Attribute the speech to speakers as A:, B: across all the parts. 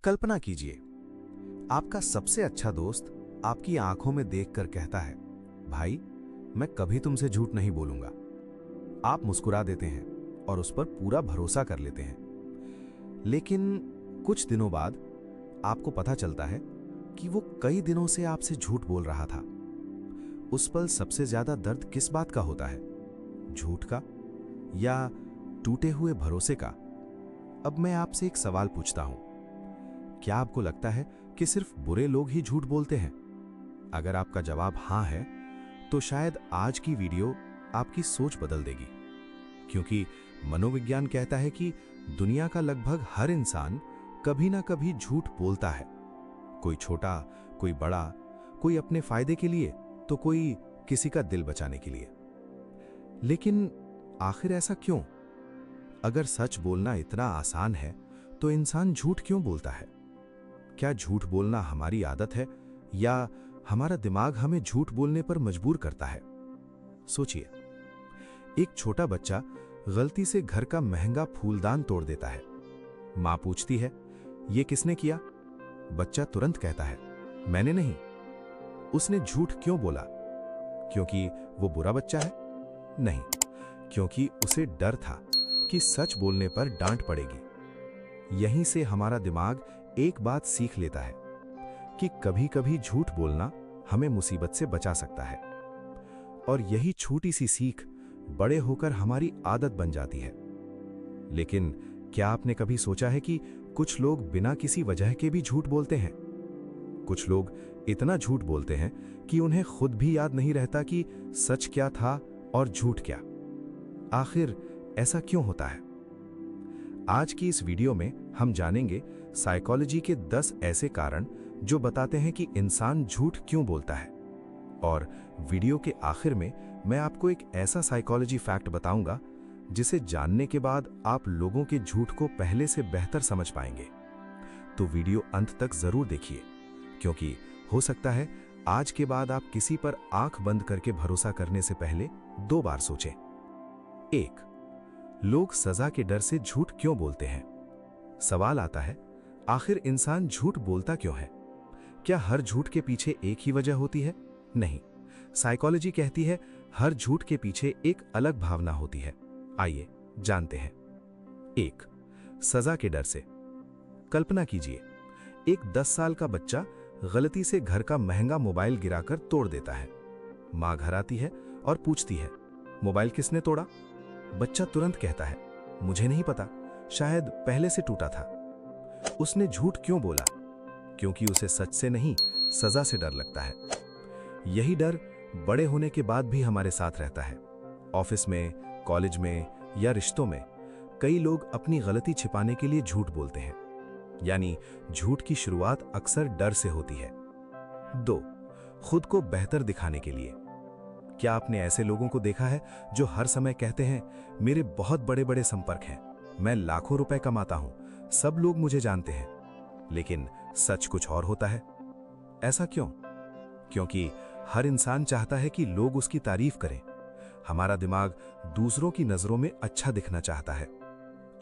A: कल्पना कीजिए, आपका सबसे अच्छा दोस्त आपकी आंखों में देखकर कहता है, भाई मैं कभी तुमसे झूठ नहीं बोलूंगा। आप मुस्कुरा देते हैं और उस पर पूरा भरोसा कर लेते हैं। लेकिन कुछ दिनों बाद आपको पता चलता है कि वो कई दिनों से आपसे झूठ बोल रहा था। उस पल सबसे ज्यादा दर्द किस बात का होता है, झूठ का या टूटे हुए भरोसे का? अब मैं आपसे एक सवाल पूछता हूं, क्या आपको लगता है कि सिर्फ बुरे लोग ही झूठ बोलते हैं? अगर आपका जवाब हां है, तो शायद आज की वीडियो आपकी सोच बदल देगी, क्योंकि मनोविज्ञान कहता है कि दुनिया का लगभग हर इंसान कभी ना कभी झूठ बोलता है। कोई छोटा, कोई बड़ा, कोई अपने फायदे के लिए तो कोई किसी का दिल बचाने के लिए। लेकिन आखिर ऐसा क्यों? अगर सच बोलना इतना आसान है तो इंसान झूठ क्यों बोलता है? क्या झूठ बोलना हमारी आदत है या हमारा दिमाग हमें झूठ बोलने पर मजबूर करता है? सोचिए, एक छोटा बच्चा गलती से घर का महंगा फूलदान तोड़ देता है। मां पूछती है, यह किसने किया? बच्चा तुरंत कहता है, मैंने नहीं। उसने झूठ क्यों बोला? क्योंकि वो बुरा बच्चा है? नहीं, क्योंकि उसे डर था कि सच बोलने पर डांट पड़ेगी। यहीं से हमारा दिमाग एक बात सीख लेता है कि कभी-कभी झूठ बोलना हमें मुसीबत से बचा सकता है। और यही छोटी सी सीख बड़े होकर हमारी आदत बन जाती है। लेकिन क्या आपने कभी सोचा है कि कुछ लोग बिना किसी वजह के भी झूठ बोलते हैं? कुछ लोग इतना झूठ बोलते हैं कि उन्हें खुद भी याद नहीं रहता कि सच क्या था और झूठ क्या। आखिर ऐसा क्यों होता है? आज की इस वीडियो में हम जानेंगे साइकोलॉजी के 10 ऐसे कारण जो बताते हैं कि इंसान झूठ क्यों बोलता है। और वीडियो के आखिर में मैं आपको एक ऐसा साइकोलॉजी फैक्ट बताऊंगा जिसे जानने के बाद आप लोगों के झूठ को पहले से बेहतर समझ पाएंगे। तो वीडियो अंत तक जरूर देखिए, क्योंकि हो सकता है आज के बाद आप किसी पर आंख बंद करके भरोसा करने से पहले 2 बार सोचें। 1. लोग सजा के डर से झूठ क्यों बोलते हैं? सवाल आता है, आखिर इंसान झूठ बोलता क्यों है? क्या हर झूठ के पीछे एक ही वजह होती है? नहीं, साइकोलॉजी कहती है हर झूठ के पीछे एक अलग भावना होती है। आइए जानते हैं। 1. सजा के डर से। कल्पना कीजिए, एक 10 साल का बच्चा गलती से घर का महंगा मोबाइल गिराकर तोड़ देता है। मां घर आती है और पूछती है, मोबाइल किसने तोड़ा? बच्चा तुरंत कहता है, मुझे नहीं पता, शायद पहले से टूटा था। उसने झूठ क्यों बोला? क्योंकि उसे सच से नहीं, सजा से डर लगता है। यही डर बड़े होने के बाद भी हमारे साथ रहता है। ऑफिस में, कॉलेज में या रिश्तों में कई लोग अपनी गलती छिपाने के लिए झूठ बोलते हैं। यानी झूठ की शुरुआत अक्सर डर से होती है। 2. खुद को बेहतर दिखाने के लिए। क्या आपने ऐसे लोगों को देखा है जो हर समय कहते हैं, मेरे बहुत बड़े बड़े संपर्क हैं, मैं लाखों रुपए कमाता हूं, सब लोग मुझे जानते हैं, लेकिन सच कुछ और होता है? ऐसा क्यों? क्योंकि हर इंसान चाहता है कि लोग उसकी तारीफ करें। हमारा दिमाग दूसरों की नजरों में अच्छा दिखना चाहता है।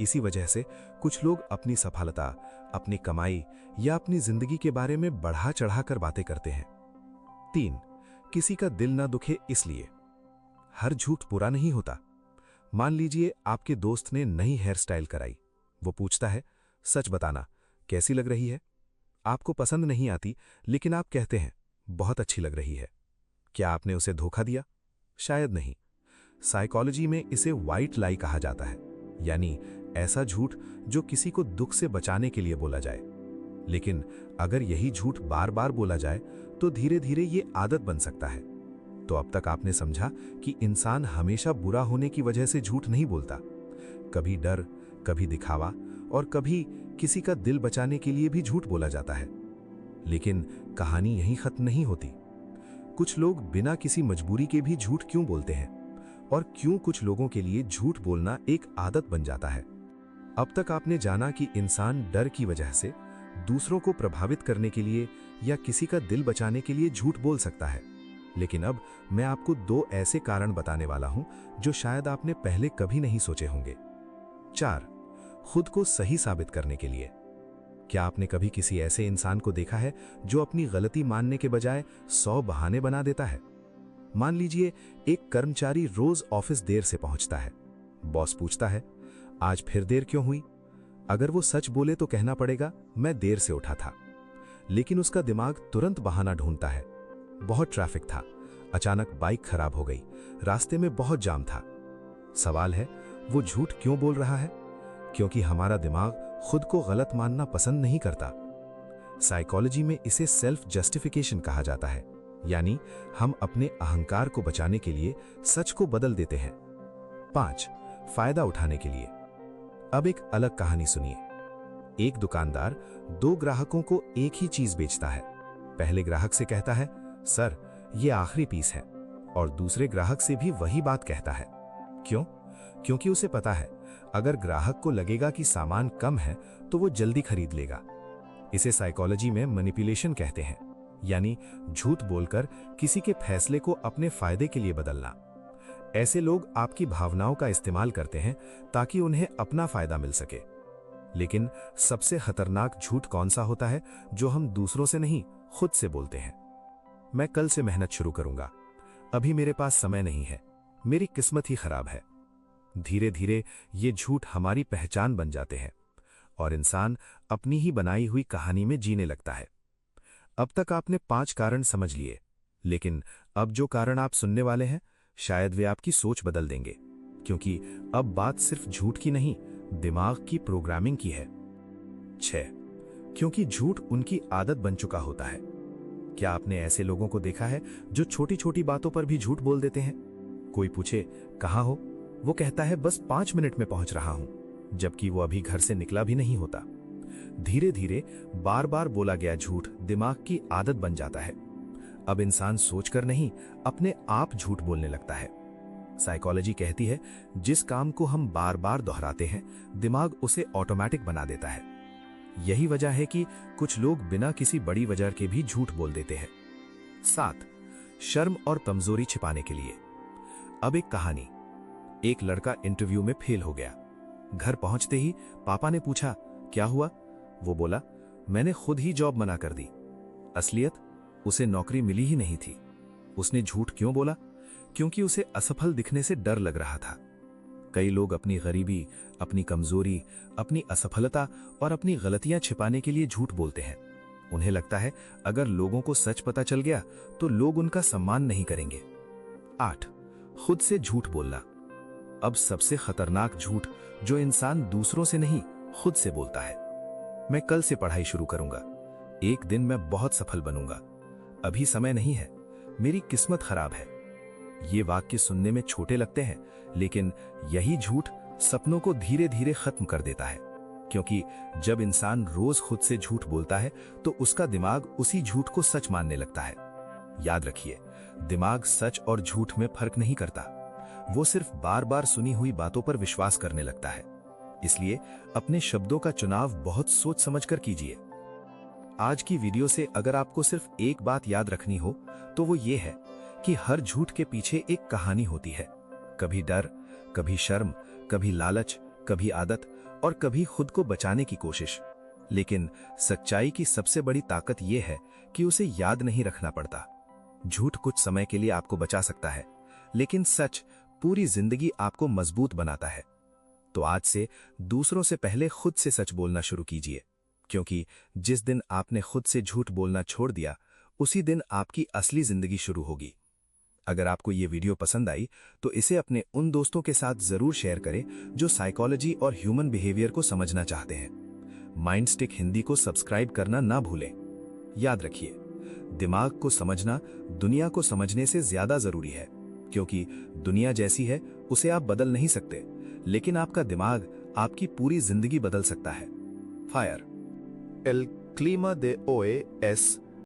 A: इसी वजह से कुछ लोग अपनी सफलता, अपनी कमाई या अपनी जिंदगी के बारे में बढ़ा चढ़ाकर बातें करते हैं। 3. किसी का दिल ना दुखे इसलिए। हर झूठ बुरा नहीं होता। मान लीजिए आपके दोस्त ने नई हेयर स्टाइल कराई। वो पूछता है, सच बताना, कैसी लग रही है? आपको पसंद नहीं आती, लेकिन आप कहते हैं, बहुत अच्छी लग रही है। क्या आपने उसे धोखा दिया? शायद नहीं। साइकोलॉजी में इसे व्हाइट लाई कहा जाता है, यानी ऐसा झूठ जो किसी को दुख से बचाने के लिए बोला जाए। लेकिन अगर यही झूठ बार बार बोला जाए तो धीरे धीरे ये आदत बन सकता है। तो अब तक आपने समझा कि इंसान हमेशा बुरा होने की वजह से झूठ नहीं बोलता। कभी डर, कभी दिखावा और कभी किसी का दिल बचाने के लिए भी झूठ बोला जाता है। लेकिन कहानी यहीं खत्म नहीं होती। कुछ लोग बिना किसी मजबूरी के भी झूठ क्यों बोलते हैं? और क्यों कुछ लोगों के लिए झूठ बोलना एक आदत बन जाता है? अब तक आपने जाना कि इंसान डर की वजह से, दूसरों को प्रभावित करने के लिए या किसी का दिल बचाने के लिए झूठ बोल सकता है। लेकिन अब मैं आपको 2 ऐसे कारण बताने वाला हूं जो शायद आपने पहले कभी नहीं सोचे होंगे। 4. खुद को सही साबित करने के लिए। क्या आपने कभी किसी ऐसे इंसान को देखा है जो अपनी गलती मानने के बजाय 100 बहाने बना देता है? मान लीजिए एक कर्मचारी रोज ऑफिस देर से पहुंचता है। बॉस पूछता है, आज फिर देर क्यों हुई? अगर वो सच बोले तो कहना पड़ेगा, मैं देर से उठा था। लेकिन उसका दिमाग तुरंत बहाना ढूंढता है। बहुत ट्रैफिक था, अचानक बाइक खराब हो गई, रास्ते में बहुत जाम था। सवाल है, वो झूठ क्यों बोल रहा है? क्योंकि हमारा दिमाग खुद को गलत मानना पसंद नहीं करता। साइकोलॉजी में इसे सेल्फ जस्टिफिकेशन कहा जाता है, यानी हम अपने अहंकार को बचाने के लिए सच को बदल देते हैं। 5. फायदा उठाने के लिए। अब एक अलग कहानी सुनिए। एक दुकानदार 2 ग्राहकों को एक ही चीज बेचता है। पहले ग्राहक से कहता है, सर ये आखिरी पीस है, और दूसरे ग्राहक से भी वही बात कहता है। क्यों? क्योंकि उसे पता है अगर ग्राहक को लगेगा कि सामान कम है तो वो जल्दी खरीद लेगा। इसे साइकोलॉजी में मैनिपुलेशन कहते हैं, यानी झूठ बोलकर किसी के फैसले को अपने फायदे के लिए बदलना। ऐसे लोग आपकी भावनाओं का इस्तेमाल करते हैं ताकि उन्हें अपना फायदा मिल सके। लेकिन सबसे खतरनाक झूठ कौन सा होता है जो हम दूसरों से नहीं, खुद से बोलते हैं? मैं कल से मेहनत शुरू करूंगा, अभी मेरे पास समय नहीं है, मेरी किस्मत ही खराब है। धीरे धीरे ये झूठ हमारी पहचान बन जाते हैं और इंसान अपनी ही बनाई हुई कहानी में जीने लगता है। अब तक आपने 5 कारण समझ लिए, लेकिन अब जो कारण आप सुनने वाले हैं शायद वे आपकी सोच बदल देंगे, क्योंकि अब बात सिर्फ झूठ की नहीं, दिमाग की प्रोग्रामिंग की है। 6. क्योंकि झूठ उनकी आदत बन चुका होता है। क्या आपने ऐसे लोगों को देखा है जो छोटी छोटी बातों पर भी झूठ बोल देते हैं? कोई पूछे, कहाँ हो? वो कहता है, बस 5 मिनट में पहुंच रहा हूं, जबकि वो अभी घर से निकला भी नहीं होता। धीरे धीरे बार बार बोला गया झूठ दिमाग की आदत बन जाता है। अब इंसान सोचकर नहीं, अपने आप झूठ बोलने लगता है। साइकोलॉजी कहती है, जिस काम को हम बार बार दोहराते हैं दिमाग उसे ऑटोमेटिक बना देता है। यही वजह है कि कुछ लोग बिना किसी बड़ी वजह के भी झूठ बोल देते हैं। 7. शर्म और कमजोरी छिपाने के लिए। अब एक कहानी। एक लड़का इंटरव्यू में फेल हो गया। घर पहुंचते ही पापा ने पूछा, क्या हुआ? वो बोला, मैंने खुद ही जॉब मना कर दी। असलियत, उसे नौकरी मिली ही नहीं थी। उसने झूठ क्यों बोला? क्योंकि उसे असफल दिखने से डर लग रहा था। कई लोग अपनी गरीबी, अपनी कमजोरी, अपनी असफलता और अपनी गलतियां छिपाने के लिए झूठ बोलते हैं। उन्हें लगता है अगर लोगों को सच पता चल गया तो लोग उनका सम्मान नहीं करेंगे। 8. खुद से झूठ बोलना। अब सबसे खतरनाक झूठ जो इंसान दूसरों से नहीं, खुद से बोलता है। मैं कल से पढ़ाई शुरू करूंगा, एक दिन मैं बहुत सफल बनूंगा, अभी समय नहीं है, मेरी किस्मत खराब है। ये वाक्य सुनने में छोटे लगते हैं, लेकिन यही झूठ सपनों को धीरे धीरे खत्म कर देता है। क्योंकि जब इंसान रोज खुद से झूठ बोलता है तो उसका दिमाग उसी झूठ को सच मानने लगता है। याद रखिए, दिमाग सच और झूठ में फर्क नहीं करता, वो सिर्फ बार बार सुनी हुई बातों पर विश्वास करने लगता है। इसलिए अपने शब्दों का चुनाव बहुत सोच समझकर कीजिए। आज की वीडियो से अगर आपको सिर्फ एक बात याद रखनी हो तो वो ये है कि हर झूठ के पीछे एक कहानी होती है। कभी डर, कभी शर्म, कभी लालच, कभी आदत और कभी खुद को बचाने की कोशिश। लेकिन सच्चाई की सबसे बड़ी ताकत यह है कि उसे याद नहीं रखना पड़ता। झूठ कुछ समय के लिए आपको बचा सकता है, लेकिन सच पूरी जिंदगी आपको मजबूत बनाता है। तो आज से दूसरों से पहले खुद से सच बोलना शुरू कीजिए, क्योंकि जिस दिन आपने खुद से झूठ बोलना छोड़ दिया उसी दिन आपकी असली जिंदगी शुरू होगी। अगर आपको ये वीडियो पसंद आई तो इसे अपने उन दोस्तों के साथ जरूर शेयर करें जो साइकोलॉजी और ह्यूमन बिहेवियर को समझना चाहते हैं। माइंडस्टिक हिंदी को सब्सक्राइब करना ना भूलें। याद रखिए, दिमाग को समझना दुनिया को समझने से ज्यादा जरूरी है, क्योंकि दुनिया जैसी है उसे आप बदल नहीं सकते, लेकिन आपका दिमाग आपकी पूरी जिंदगी बदल सकता है। Fire.
B: El clima de hoy es